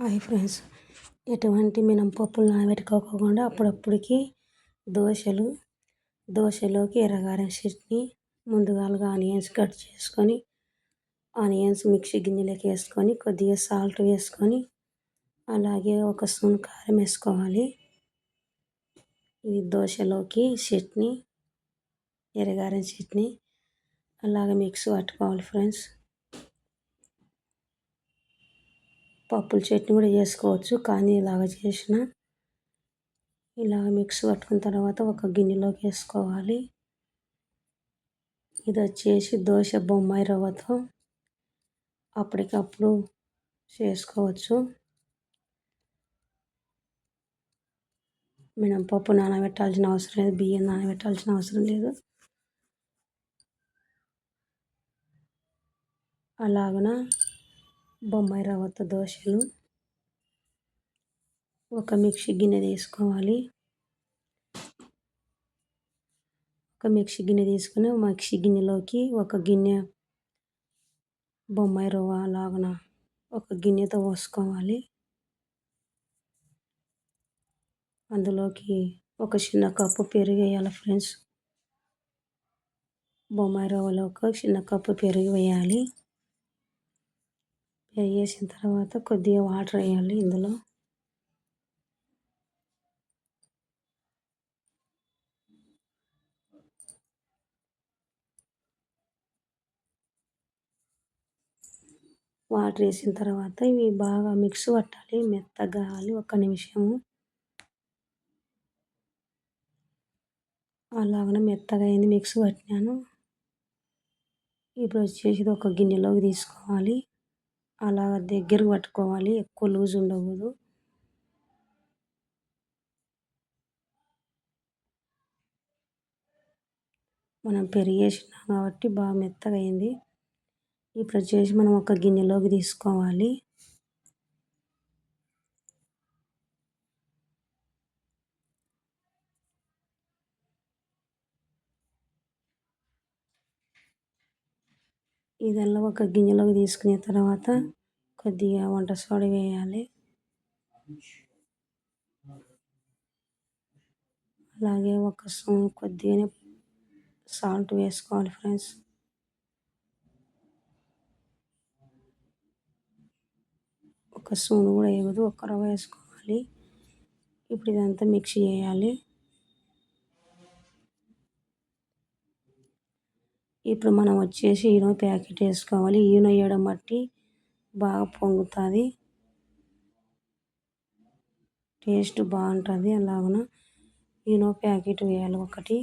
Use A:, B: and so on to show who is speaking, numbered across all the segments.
A: Hi friends, ఎటువంటి మినపప్పులు నానబెట్టుకోకుండా అప్పుడప్పుడుకి దోశలోకి ఎర్రగారం చట్నీ. ముందుగా ఆనియన్స్ కట్ చేసుకొని ఆనియన్స్ మిక్సీ గిన్నెలోకి వేసుకొని కొద్దిగా సాల్ట్ వేసుకొని అలాగే ఒక స్పూన్ కారం వేసుకోవాలి. ఇది దోశలోకి చట్నీ, ఎర్రగారం చట్నీ. అలాగే మిక్స్ పట్టుకోవాలి ఫ్రెండ్స్. పప్పుల చట్నీ కూడా చేసుకోవచ్చు, కానీ ఇలాగ మిక్స్ పట్టుకున్న తర్వాత ఒక గిన్నెలోకి వేసుకోవాలి. ఇది వచ్చేసి దోశ బొంబాయి రవ్వతో అప్పటికప్పుడు చేసుకోవచ్చు. మినపప్పు నానబెట్టాల్సిన అవసరం లేదు, బియ్యం నానబెట్టాల్సిన అవసరం లేదు. అలాగన బొంబాయి రవ్వతో దోశలు. ఒక మిక్సీ గిన్నె తీసుకొని మిక్సీ గిన్నెలోకి ఒక గిన్నె బొంబాయి రవ్వ అలాగన ఒక గిన్నెతో పోసుకోవాలి. అందులోకి ఒక చిన్న కప్పు పెరుగు వేయాలి ఫ్రెండ్స్. బొంబాయి రవ్వలో ఒక చిన్న కప్పు పెరుగు వేయాలి. పెరుగు వేసిన తర్వాత కొద్దిగా వాటర్ వేయాలి. ఇందులో వాటర్ వేసిన తర్వాత ఇవి బాగా మిక్స్ పట్టాలి, మెత్తగా కావాలి. 1 నిమిషము అలాగనే మెత్తగా అయింది, మిక్స్ పట్టినాను. ఇప్పుడు వచ్చేసి ఒక గిన్నెలోకి తీసుకోవాలి. అలాగ దగ్గరకు పట్టుకోవాలి, ఎక్కువ లూజ్ ఉండకూడదు. మనం పెరుగు వేసినాం కాబట్టి బాగా మెత్తగా అయింది. ఇప్పుడు వచ్చేసి మనం ఒక గిన్నెలోకి తీసుకోవాలి. ఇదల్లా ఒక గిన్నెలోకి తీసుకున్న తర్వాత కొద్దిగా వంట సోడా వేయాలి. అలాగే ఒక స్పూన్ కొద్దిగానే సాల్ట్ వేసుకోవాలి ఫ్రెండ్స్. ఒక స్పూన్ కూడా వేయదు, ఒక రవ్వ వేసుకోవాలి. ఇప్పుడు ఇదంతా మిక్స్ చేయాలి. ఇప్పుడు మనం వచ్చేసి ఈనో ప్యాకెట్ వేసుకోవాలి. ఈనో వేయడం బట్టి బాగా పొంగుతుంది, టేస్ట్ బాగుంటుంది. అలాగన ఈనో ప్యాకెట్ వేయాలి ఒకటి.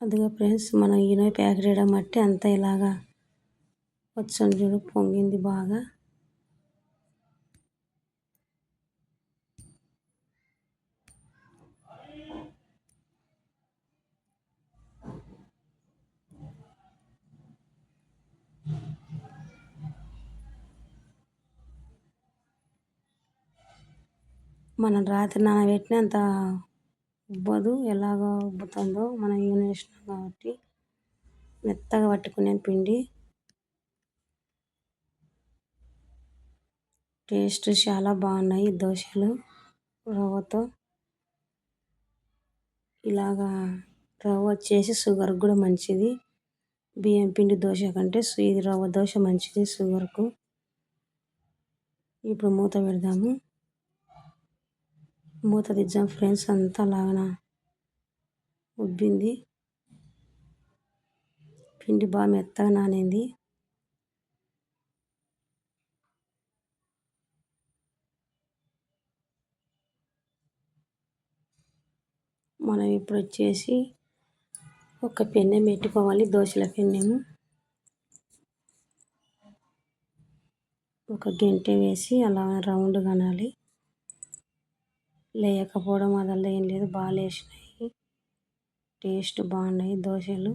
A: అదిగా ఫ్రెండ్స్, మనం ఈనో ప్యాకెట్ వేయడం బట్టి అంతా ఇలాగా వచ్చని చూడు పొంగింది బాగా. మనం రాత్రి నానబెట్టినంత ఉబ్బదు, ఎలాగో ఉబ్బుతుందో మనం ఈనో వేసినాం కాబట్టి. మెత్తగా పట్టుకునే పిండి, టేస్ట్ చాలా బాగున్నాయి దోశలు రవ్వతో. ఇలాగా రవ్వ వచ్చేసి షుగర్ కూడా మంచిది. బియ్యం పిండి దోశ కంటే ఇది రవ్వ దోశ మంచిది షుగర్కు. ఇప్పుడు మూత పెడదాము. మూత తీద్దాం ఫ్రెండ్స్. అంతా అలాగన ఉబ్బింది, పిండి బాగా మెత్తగా నానింది. మనం ఇప్పుడు వచ్చేసి ఒక పెన్నెం పెట్టుకోవాలి, దోశల పెన్నెము. ఒక గంటె వేసి అలా రౌండ్ కనాలి. లేకపోవడం అదల్లా ఏం లేదు, బాగా లేచినాయి, టేస్ట్ బాగున్నాయి దోశలు.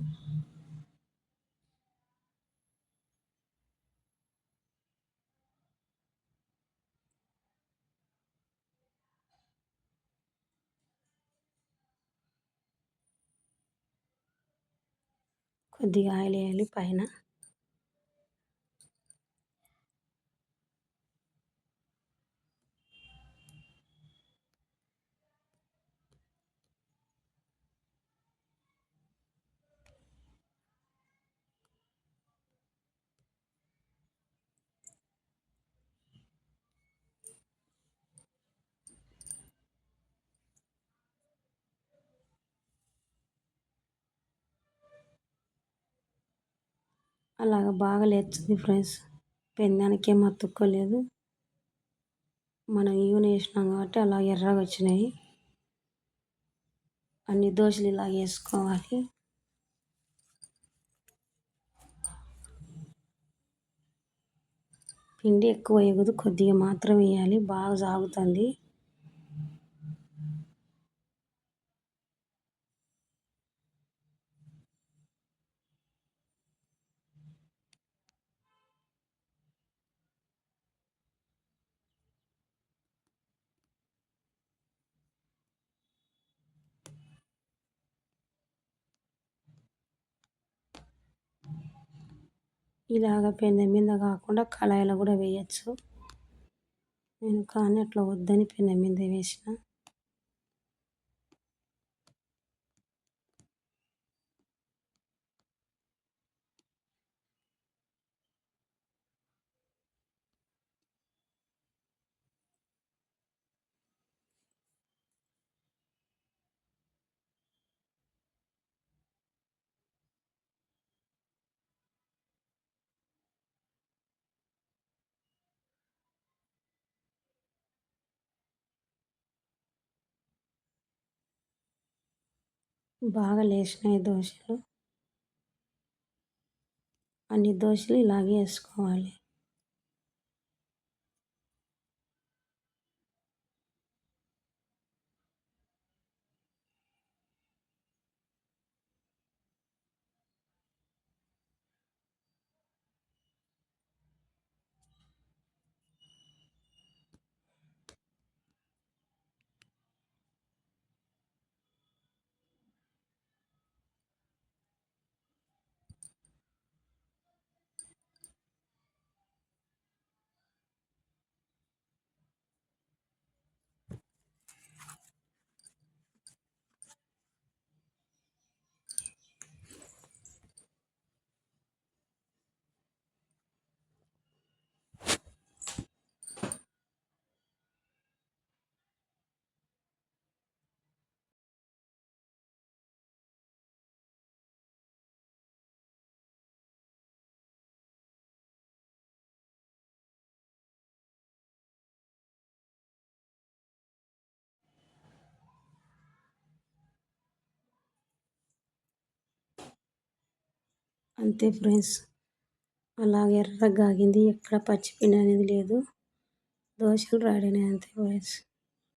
A: కొద్దిగా ఆయిల్ వేయాలి పైన. అలాగ బాగా లేస్తుంది ఫ్రెండ్స్. పెందానికి ఏం అతుక్కోలేదు. మనం ఈవెన్ వేసినాం కాబట్టి అలా ఎర్రగా వచ్చినాయి. అన్ని దోశలు ఇలా వేసుకోవాలి. పిండి ఎక్కువ వేయకూడదు, కొద్దిగా మాత్రం వేయాలి. బాగా సాగుతుంది. ఇలాగ పెనం మీద కాకుండా కళాయిలో కూడా వేయచ్చు. నేను కానీ అట్లా వద్దని పెనం మీద వేసిన. బాగా లేచినాయి దోశలు. అన్ని దోశలు ఇలాగే వేసుకోవాలి. అంతే ఫ్రెండ్స్. అలాగే ఎర్రగా ఆగింది. ఎక్కడ పచ్చిపిండి అనేది లేదు. దోశలు రెడీ అయినాయి అంతే ఫ్రెండ్స్.